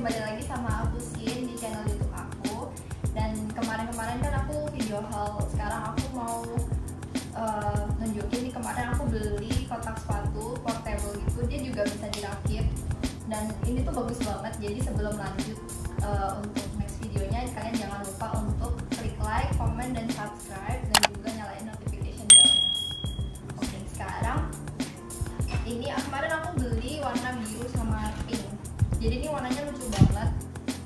kembali lagi sama aku Sin di channel YouTube aku. Dan kemarin-kemarin kan aku video haul. Sekarang aku mau nunjukin nih, kemarin aku beli kotak sepatu portable gitu. Dia juga bisa dirakit. Dan ini tuh bagus banget. Jadi sebelum lanjut untuk next videonya, kalian jangan lupa untuk klik like, comment, dan subscribe, dan juga nyalain notification bell-nya. Oke, sekarang ini kemarin aku beli warna biru sama pink. Jadi ini warnanya lucu banget.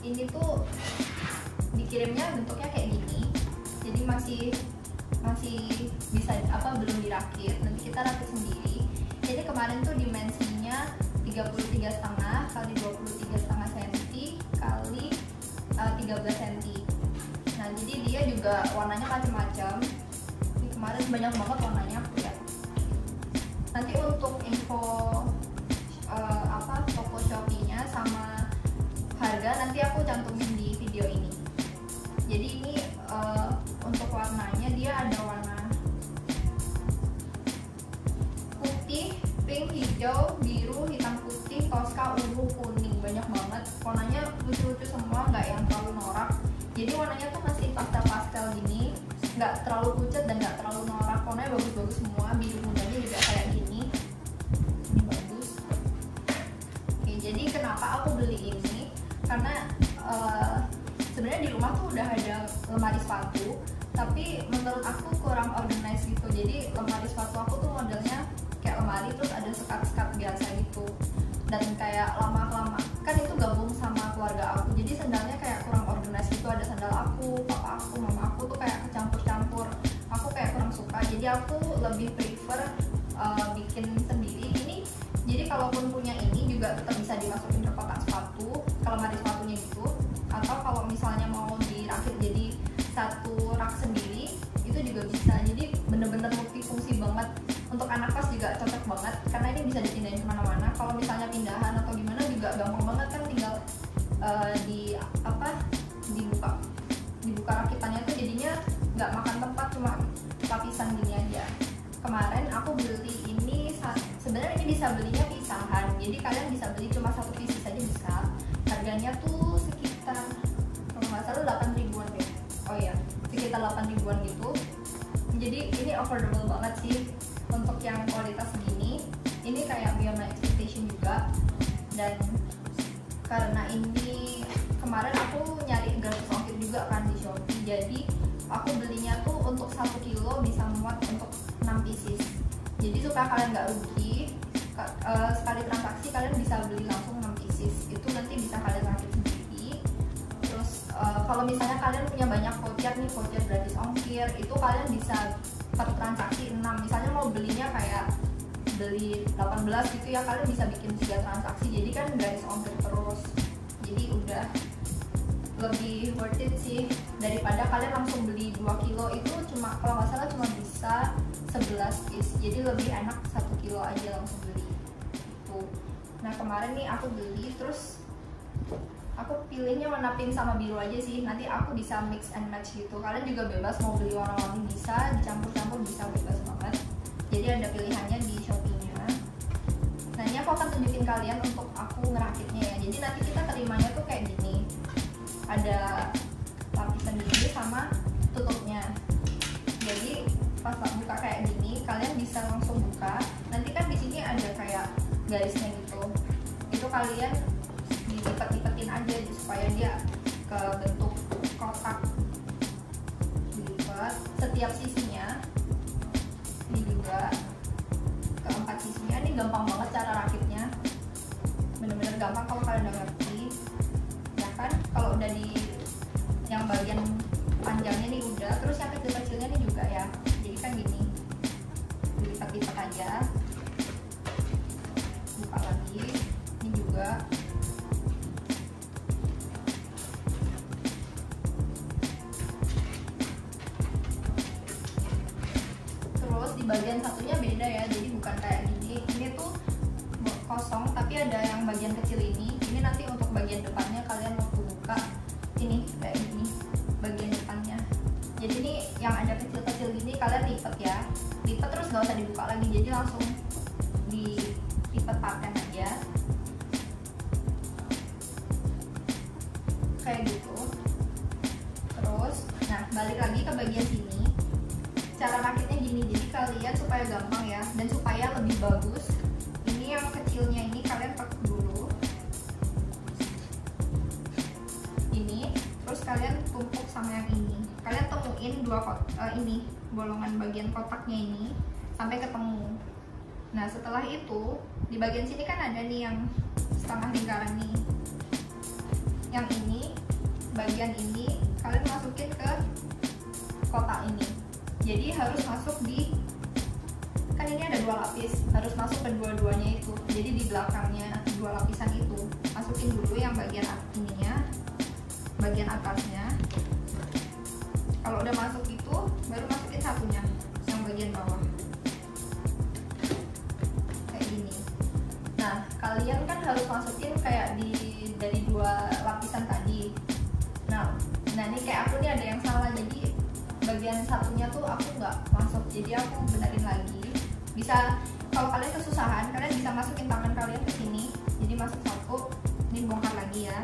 Ini tuh dikirimnya bentuknya kayak gini. Jadi masih bisa belum dirakit. Nanti kita rakit sendiri. Jadi kemarin tuh dimensinya 33,5 kali 23,5 cm kali 13 cm. Nah, jadi dia juga warnanya macam-macam. Ini kemarin banyak banget warnanya aku lihat. Nanti untuk info toko Shopee-nya sama harga nanti aku cantumin di video ini. Jadi ini untuk warnanya dia ada warna putih, pink, hijau, biru, hitam putih, toska, ungu, kuning. Banyak banget. Warnanya lucu-lucu semua, nggak yang terlalu norak. Jadi warnanya tuh masih pastel-pastel gini, nggak terlalu pucat dan nggak terlalu norak. Warnanya bagus-bagus semua. Biru mudanya juga kayak gini. Ini bagus. Oke, jadi kenapa aku beli ini? Karena sebenarnya di rumah tuh udah ada lemari sepatu, tapi menurut aku kurang organized gitu. Jadi lemari sepatu aku tuh modelnya kayak lemari terus ada sekat-sekat biasa gitu. Dan kayak lama-lama kan itu gabung sama keluarga aku. Jadi sandalnya kayak kurang organized gitu. Ada sandal aku, papa aku, mama aku tuh kayak kecampur-campur. Aku kayak kurang suka. Jadi aku lebih prefer bikin sendiri ini. Jadi kalaupun punya ini juga tetap bisa dimasukin ke kotak sepatu, ke lemari sepatunya gitu. Atau kalau misalnya mau dirakit jadi satu rak sendiri, itu juga bisa. Jadi bener-bener multifungsi banget. Untuk anak kos juga cocok banget karena ini bisa dipindahin kemana-mana. Kalau misalnya pindahan atau gimana juga gampang banget kan, tinggal dibuka rakitannya tuh jadinya nggak makan tempat, cuma lapisan gini aja. Kemarin aku beli ini, sebenarnya ini bisa belinya pisahan, jadi kalian bisa beli cuma satu pieces aja bisa. Harganya tuh sekitar kalau nggak salah 8 ribuan deh. Oh iya, sekitar 8 ribuan gitu. Jadi ini affordable banget sih untuk yang kualitas segini. Ini kayak beyond my expectation juga. Dan karena ini kemarin aku nyari gratis ongkir juga kan di Shopee, jadi aku belinya tuh untuk 1 kilo bisa muat untuk 6 pieces. Jadi supaya kalian nggak rugi, sekali transaksi kalian bisa beli langsung 6 pieces. Itu nanti bisa kalian rakit sendiri. Terus kalau misalnya kalian punya banyak voucher nih, voucher gratis ongkir, itu kalian bisa per transaksi 6. Misalnya mau belinya kayak beli 18 gitu ya, kalian bisa bikin 3 transaksi. Jadi kan gratis ongkir terus. Jadi udah lebih worth it sih daripada kalian langsung beli 2 kilo. Itu cuma kalau nggak salah cuma bisa 11 piece. Jadi lebih enak 1 kilo aja langsung beli itu. Nah kemarin nih aku beli, terus aku pilihnya warna pink sama biru aja sih. Nanti aku bisa mix and match gitu. Kalian juga bebas mau beli warna-warni, bisa dicampur-campur, bisa bebas banget. Jadi ada pilihannya di Shopee-nya. Nah ini aku akan tunjukin kalian untuk aku ngerakitnya ya. Jadi nanti kita terimanya tuh kayak gini. Ada lapisan gini sama tutupnya. Jadi pas buka kayak gini, kalian bisa langsung buka. Nanti kan di sini ada kayak garisnya gitu. Itu kalian dilipat-lipatin aja supaya dia ke bentuk kotak. Dilipat setiap sisinya. Ini juga keempat sisinya. Ini gampang banget cara rakitnya. Bener-bener gampang kalau kalian udah ngerti. Ya kan, kalau udah di yang bagian panjangnya nih udah, terus yang kecil-kecilnya nih juga ya. Jadi kan gini, dilipat-lipat aja. Buka lagi. Ini juga. Di bagian satunya beda ya, jadi bukan kayak gini. Ini tuh kosong tapi ada yang bagian kecil ini. Ini nanti untuk bagian depannya kalian waktu buka ini kayak gini bagian depannya. Jadi ini yang ada kecil-kecil gini kalian lipat ya, lipat terus gak usah dibuka lagi. Jadi langsung dilipat paten aja. kayak gitu. Terus nah balik lagi ke bagian sini, cara rakitnya gini, jadi kalian supaya gampang ya dan supaya lebih bagus, ini yang kecilnya ini kalian pakai dulu ini, terus kalian tumpuk sama yang ini, kalian temuin ini bolongan bagian kotaknya ini sampai ketemu. Nah setelah itu di bagian sini kan ada nih yang setengah lingkaran nih, yang ini bagian ini kalian masukin ke kotak ini, jadi harus masuk di, kan ini ada 2 lapis, harus masuk ke dua-duanya itu, jadi di belakangnya 2 lapisan itu masukin dulu yang bagian ininya, bagian atasnya. Kalau udah masuk itu baru masukin satunya yang bagian bawah kayak gini. Nah kalian kan harus masukin kayak dari 2 lapisan tadi. Nah ini kayak aku nih ada yang salah, jadi bagian satunya tuh aku nggak masuk, jadi aku benerin lagi. Bisa kalau kalian kesusahan, kalian bisa masukin tangan kalian ke sini, jadi masuk satu, ini bongkar lagi ya.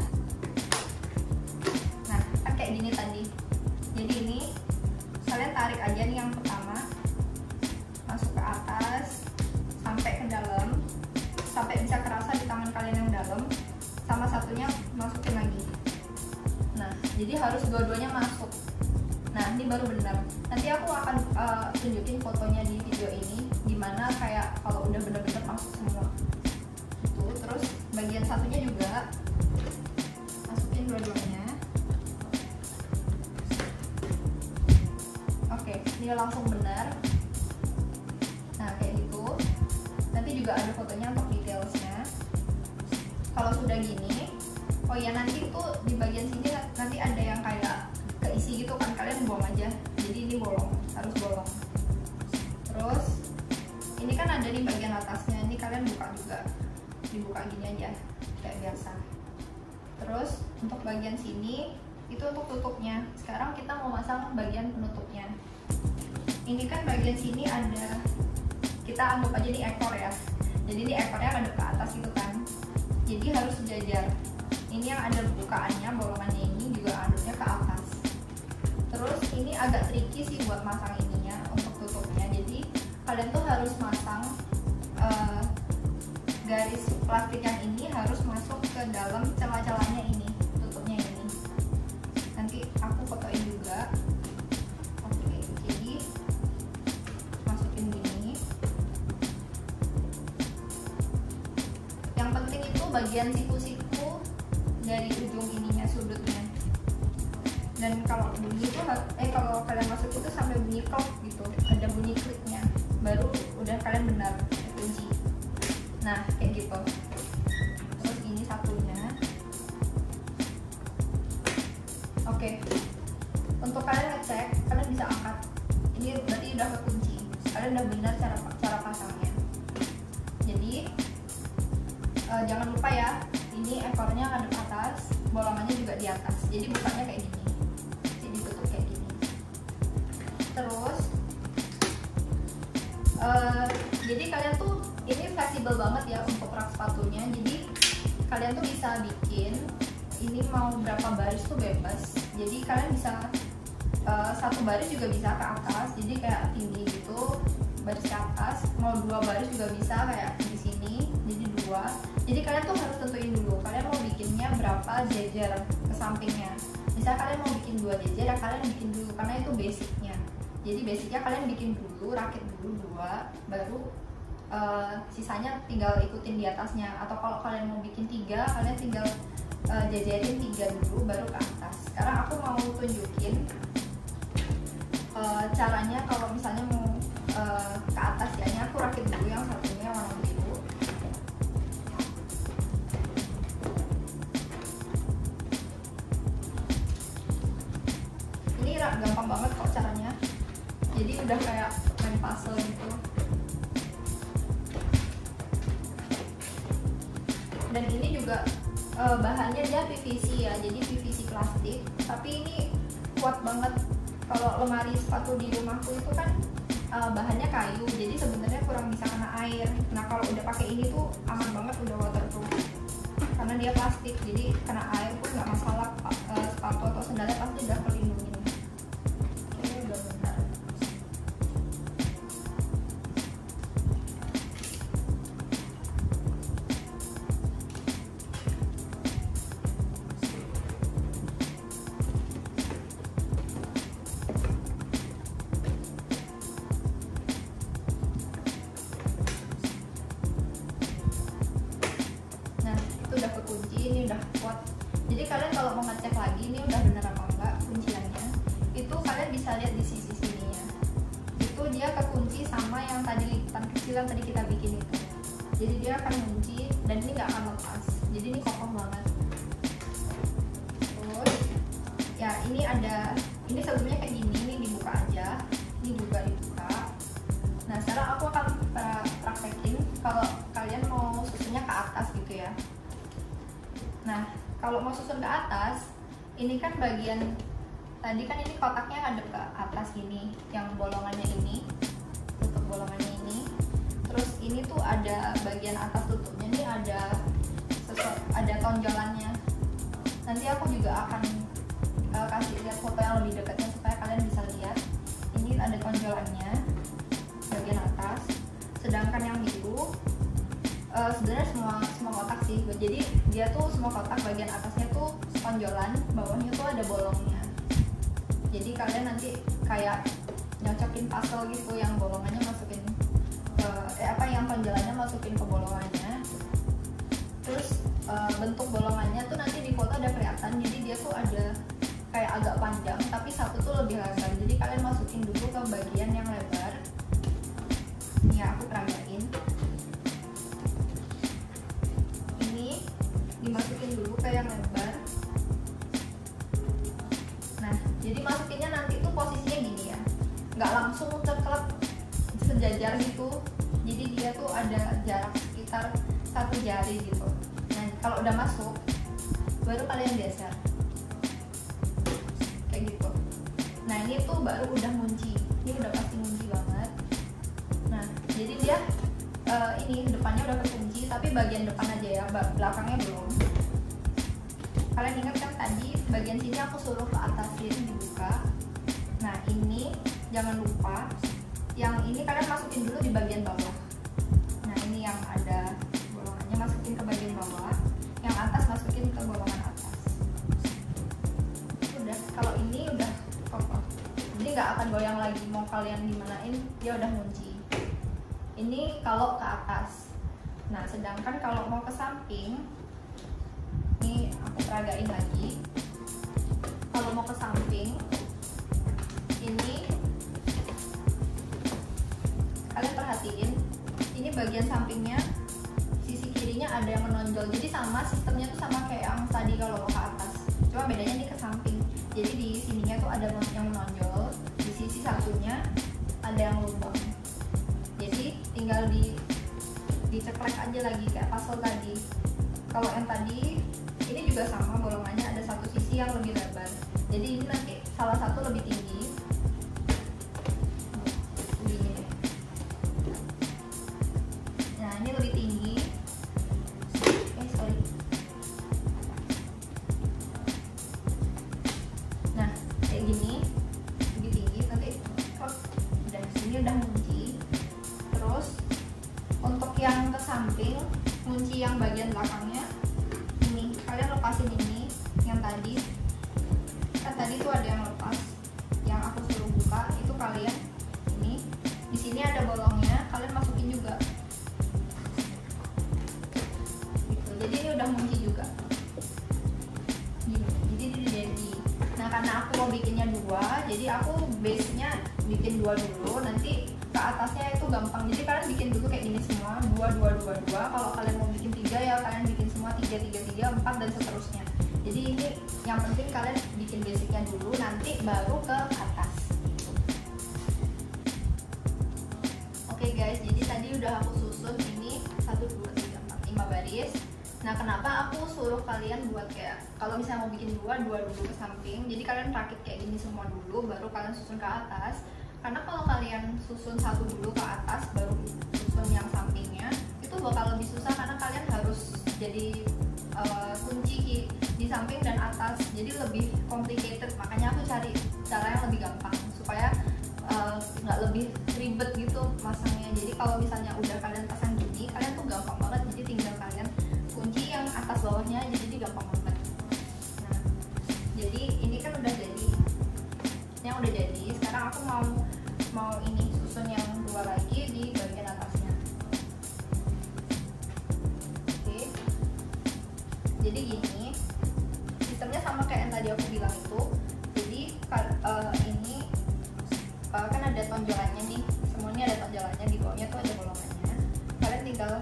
Nah kan kayak gini tadi, jadi ini kalian tarik aja nih yang pertama masuk ke atas sampai ke dalam, sampai bisa kerasa di tangan kalian yang dalam, sama satunya masukin lagi. Nah jadi harus dua-duanya masuk. Nah ini baru benar. Nanti aku akan tunjukin fotonya di video ini, dimana kayak kalau udah bener-bener masuk semua itu. Terus bagian satunya juga masukin dua-duanya. Oke, ini langsung benar. Nah kayak gitu. Nanti juga ada fotonya untuk detailsnya. Kalau sudah gini, oh ya nanti itu di bagian sini nanti ada yang kayak keisi gitu kan, kalian buang aja, jadi ini bolong, harus bolong. Terus ini kan ada di bagian atasnya, ini kalian buka juga, dibuka gini aja kayak biasa. Terus untuk bagian sini itu untuk tutupnya. Sekarang kita mau masang bagian penutupnya. Ini kan bagian sini ada, kita anggap aja ini ekor ya, jadi ini ekornya ada ke atas gitu kan, jadi harus sejajar. Ini yang ada bukaannya, bolongannya ini juga aduknya ke atas. Terus ini agak tricky sih buat masang ininya untuk tutupnya, jadi kalian tuh harus masang garis plastik yang ini harus masuk ke dalam celah-celahnya ini, tutupnya ini. Nanti aku fotoin juga. Oke, jadi masukin gini. Yang penting itu bagian siku-siku dari ujung ininya, sudutnya. Dan kalau bunyi itu kalau kalian masuk itu sampai bunyi klok gitu, ada bunyi kliknya, baru udah kalian benar kunci. Nah kayak gitu. Terus ini satunya. Oke, untuk kalian ngecek, kalian bisa angkat, ini berarti udah kekunci, kalian udah benar cara pasangnya. Jadi jangan lupa ya, ini ekornya ngadep atas, bolongannya juga di atas, jadi bukanya kayak gini, jadi tutup kayak gini. Terus jadi kalian tuh ini fleksibel banget ya untuk rak sepatunya, jadi kalian tuh bisa bikin ini mau berapa baris tuh bebas, jadi kalian bisa satu baris juga bisa ke atas, jadi kayak tinggi gitu, baris ke atas, mau 2 baris juga bisa kayak di sini, jadi 2. Jadi kalian tuh harus tentuin dulu kalian mau bikinnya berapa jejer ke sampingnya. Misal kalian mau bikin 2 jejer ya kalian bikin dulu, karena itu basicnya. Jadi basicnya kalian bikin dulu, rakit dulu 2, baru sisanya tinggal ikutin di atasnya. Atau kalau kalian mau bikin 3, kalian tinggal jajarin 3 dulu baru ke atas. Sekarang aku mau tunjukin caranya kalau misalnya mau ke atas ya. Ini aku rakit dulu yang satunya warna biru. Ini gampang banget kok caranya, jadi udah kayak main puzzle gitu. Dan ini juga bahannya dia PVC ya, jadi PVC plastik, tapi ini kuat banget. Kalau lemari sepatu di rumahku itu kan bahannya kayu, jadi sebenarnya kurang bisa kena air. Nah kalau udah pakai ini tuh aman banget, udah waterproof karena dia plastik, jadi kena air pun nggak masalah, Jadi kalian kalau mau ngecek lagi ini udah bener apa enggak kunciannya, itu kalian bisa lihat di sisi sininya. Itu dia kekunci sama yang tadi lipatan kecil yang tadi kita bikin itu. Jadi dia akan kunci dan ini nggak akan lepas. Jadi ini kokoh banget. Terus ya ini sebelumnya kayak gini, ini dibuka aja, ini juga dibuka. Nah sekarang aku akan praktekin kalau kalian mau susunnya ke atas gitu ya. Nah kalau mau susun ke atas, ini kan bagian tadi kan ini kotaknya ada ke atas gini, yang bolongannya ini, tutup bolongannya ini. Terus ini tuh ada bagian atas tutupnya nih ada tonjolannya. Nanti aku juga akan kasih lihat foto yang lebih dekatnya supaya kalian bisa lihat. Ini ada tonjolannya bagian atas. Sedangkan yang biru sebenarnya semua kotak sih. Jadi dia tuh semua kotak bagian atasnya tuh tonjolan, bawahnya tuh ada bolongnya. Jadi kalian nanti kayak nyocokin puzzle gitu, yang bolongannya masukin yang tonjolannya masukin ke bolongannya. Terus bentuk bolongannya tuh nanti di foto ada kelihatan. Jadi dia tuh ada kayak agak panjang tapi satu tuh lebih lebar. Jadi kalian masukin dulu ke bagian yang lebar. Ya aku peragain. Ini dimasukin dulu ke yang lebar. Nah jadi masukinnya nanti tuh posisinya gini ya, nggak langsung ceklek sejajar gitu. Jadi dia tuh ada jarak sekitar 1 jari gitu. Nah kalau udah masuk baru kalian geser kayak gitu. Nah ini tuh baru udah ngunci, ini udah pasti ngunci banget. Nah jadi dia ini depannya udah kekunci tapi bagian depan aja ya, belakangnya belum. Kalian ingat kan tadi bagian sini aku suruh ke atasin dibuka. Nah ini jangan lupa yang ini kalian masukin dulu di bagian bawah. Nah ini yang ada bolongannya masukin ke bagian bawah, yang atas masukin ke bolongan atas. Udah, kalau ini udah kokoh, jadi nggak akan goyang lagi. Mau kalian gimanain dia udah ngunci. Ini kalau ke atas. Nah sedangkan kalau mau ke samping, ini aku peragain lagi. Kalau mau ke samping ini kalian perhatiin, ini bagian sampingnya sisi kirinya ada yang menonjol. Jadi sama sistemnya tuh sama kayak yang tadi kalau mau ke atas, cuma bedanya ini ke samping. Jadi di sininya tuh ada yang menonjol, di sisi satunya ada yang lubang. Jadi tinggal diceklek aja lagi kayak puzzle tadi. Kalau yang tadi ini juga sama, bolongannya ada satu sisi yang lebih lebar. Jadi ini nanti salah satu lebih tinggi. Ini lebih tinggi. Sorry. Nah kayak gini lebih tinggi. Nanti udah sini udah ngunci. Terus untuk yang ke samping, kunci yang bagian belakangnya ini kalian lepasin ini. Yang tadi kan tadi tuh ada yang lepas, yang aku suruh buka itu kalian ini di sini ada bolongnya, kalian masukin juga. Jadi ini udah ngunci juga gini. Jadi ini jadi. Nah karena aku mau bikinnya 2, jadi aku base nya bikin 2 dulu, nanti ke atasnya itu gampang. Jadi kalian bikin dulu kayak gini semua, 2, 2, 2, 2. Kalau kalian mau bikin 3 ya kalian bikin semua 3, 3, 3, 4 dan seterusnya. Jadi ini yang penting kalian bikin basicnya dulu, nanti baru ke atas. Oke guys, jadi tadi udah aku susun ini 1, 2, 3, 4, 5 baris. Nah kenapa aku suruh kalian buat kayak kalau misalnya mau bikin 2 dulu ke samping. Jadi kalian rakit kayak gini semua dulu, baru kalian susun ke atas. Karena kalau kalian susun 1 dulu ke atas, baru susun yang sampingnya, itu bakal lebih susah karena kalian harus jadi kunci di samping dan atas. Jadi lebih complicated. Makanya aku cari cara yang lebih gampang supaya nggak lebih ribet gitu masangnya. Jadi kalau misalnya udah kalian pasang gini, kalian tuh gampang banget. Jadi tinggal kalian kunci yang atas bawahnya aja, jadi gampang banget. Nah jadi ini kan udah jadi, yang udah jadi. Sekarang aku mau ini susun yang 2 lagi di bagian atasnya. Oke, jadi gini, di sistemnya sama kayak yang tadi aku bilang itu. Jadi ini kan ada tonjolannya nih, semuanya ada tonjolannya, di bawahnya tuh ada bolongannya. Kalian tinggal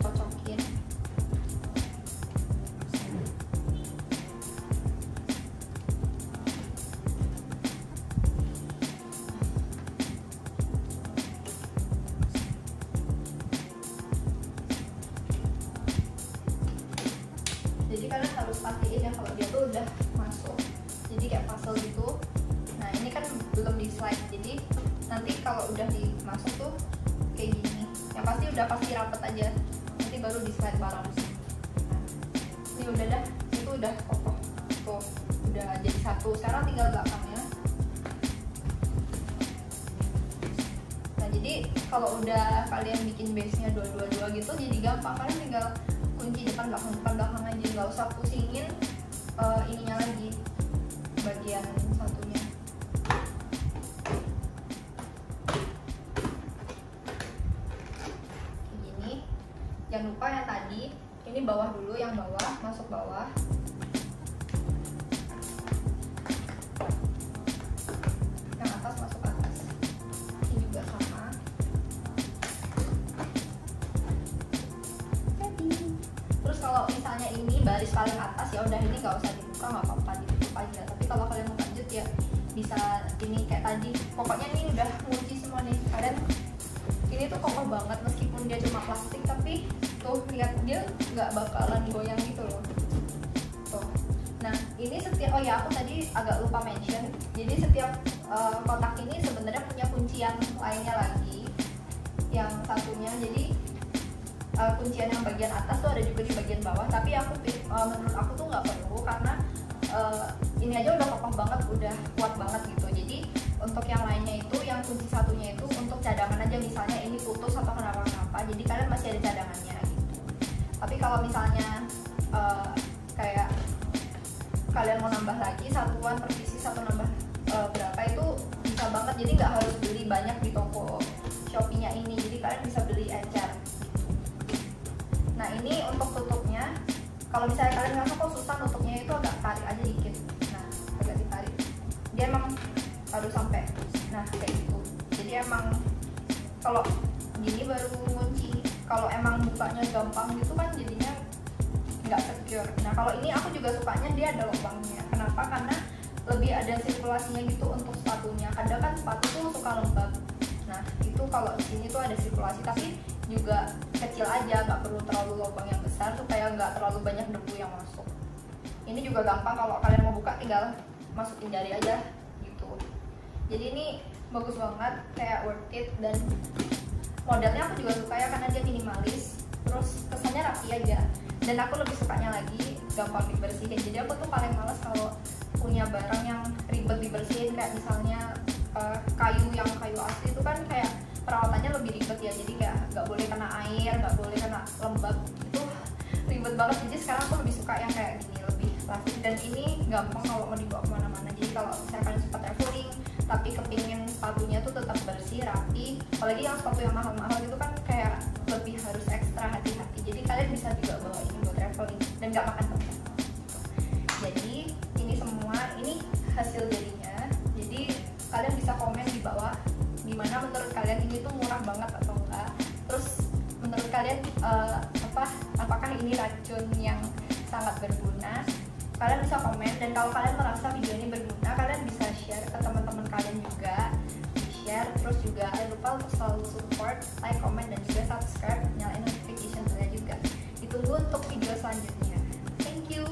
cocokin. Jadi kalian harus pastiin ya kalau dia tuh udah masuk. Jadi kayak puzzle gitu. Nah ini kan belum di slide, jadi nanti kalau udah dimasuk tuh kayak gini. Yang pasti udah pasti rapet aja. Nanti baru di slide bareng. Nah, ini udah dah, itu udah kokoh. Tuh udah jadi satu. Sekarang tinggal belakangnya. Nah jadi kalau udah kalian bikin base-nya dua gitu, jadi gampang. Kalian tinggal kunci depan belakang aja, nggak usah pusingin ininya lagi, bagian satunya. Kayak gini. Jangan lupa yang tadi, ini bawah dulu, yang bawah masuk bawah. Yang atas masuk atas. Ini juga sama. Terus kalau misalnya ini baris paling atas, ya udah ini nggak usah dibuka, nggak apa-apa, ditutup aja. Tapi kalau kalian mau lanjut ya bisa ini kayak tadi. Pokoknya ini udah kunci semua nih. Kalian ini tuh kokoh banget meskipun dia cuma plastik, tapi tuh lihat dia nggak bakalan goyang gitu loh. Tuh. Nah ini setiap, oh ya aku tadi agak lupa mention. Jadi setiap kotak ini sebenarnya punya kuncian lainnya lagi. Yang satunya jadi kuncian yang bagian atas tuh ada juga di bagian bawah, tapi menurut aku tuh nggak perlu karena ini aja udah kokoh banget, udah kuat banget gitu. Jadi untuk yang lainnya itu, yang kunci satunya itu untuk cadangan aja, misalnya ini putus atau kenapa-kenapa, jadi kalian masih ada cadangannya gitu. Tapi kalau misalnya kayak kalian mau nambah lagi satuan per pieces atau nambah berapa itu bisa banget, jadi nggak harus beli banyak di toko Shopee-nya ini, jadi kalian bisa beli encer. Nah ini untuk tutupnya, kalau misalnya kalian ngerasa kok susah nutupnya, itu agak tarik aja dikit. Nah agak ditarik, dia emang harus sampai, nah kayak gitu. Jadi emang kalau gini baru kunci. Kalau emang bukanya gampang gitu kan jadinya nggak secure. Nah kalau ini aku juga sukanya dia ada lubangnya. Kenapa? Karena lebih ada sirkulasinya gitu untuk sepatunya. Kadang kan sepatu tuh suka lembab. Nah itu kalau di sini tuh ada sirkulasi, tapi juga kecil aja, nggak perlu terlalu lubang yang besar supaya nggak terlalu banyak debu yang masuk. Ini juga gampang, kalau kalian mau buka tinggal masukin jari aja gitu. Jadi ini bagus banget, kayak worth it, dan modelnya aku juga suka ya karena dia minimalis, terus kesannya rapi aja. Dan aku lebih sukanya lagi gampang dibersihin. Jadi aku tuh paling males kalau punya barang yang ribet dibersihin, kayak misalnya kayu asli itu kan kayak perawatannya lebih ribet ya, jadi kayak nggak boleh kena air, nggak boleh kena lembab, itu ribet banget. Jadi sekarang aku lebih suka yang kayak gini, lebih plastik, dan ini gampang kalau mau dibawa kemana-mana. Jadi kalau misalnya kalian suka traveling tapi kepingin sepatunya tuh tetap bersih, rapi, apalagi yang sepatu yang mahal-mahal itu kan kayak lebih harus ekstra hati-hati. Jadi kalian bisa juga bawa ini buat traveling dan nggak makan tempat. Jadi ini semua, ini hasil jadinya. Jadi kalian bisa komen di bawah gimana menurut kalian ini tuh murah banget atau enggak. Terus menurut kalian apakah ini racun yang sangat berguna? Kalian bisa komen, dan kalau kalian merasa video ini berguna, kalian bisa share ke teman-teman kalian juga, di-share. Terus juga jangan lupa untuk selalu support, like, comment, dan juga subscribe, nyalain notification-nya juga. Ditunggu untuk video selanjutnya. Thank you.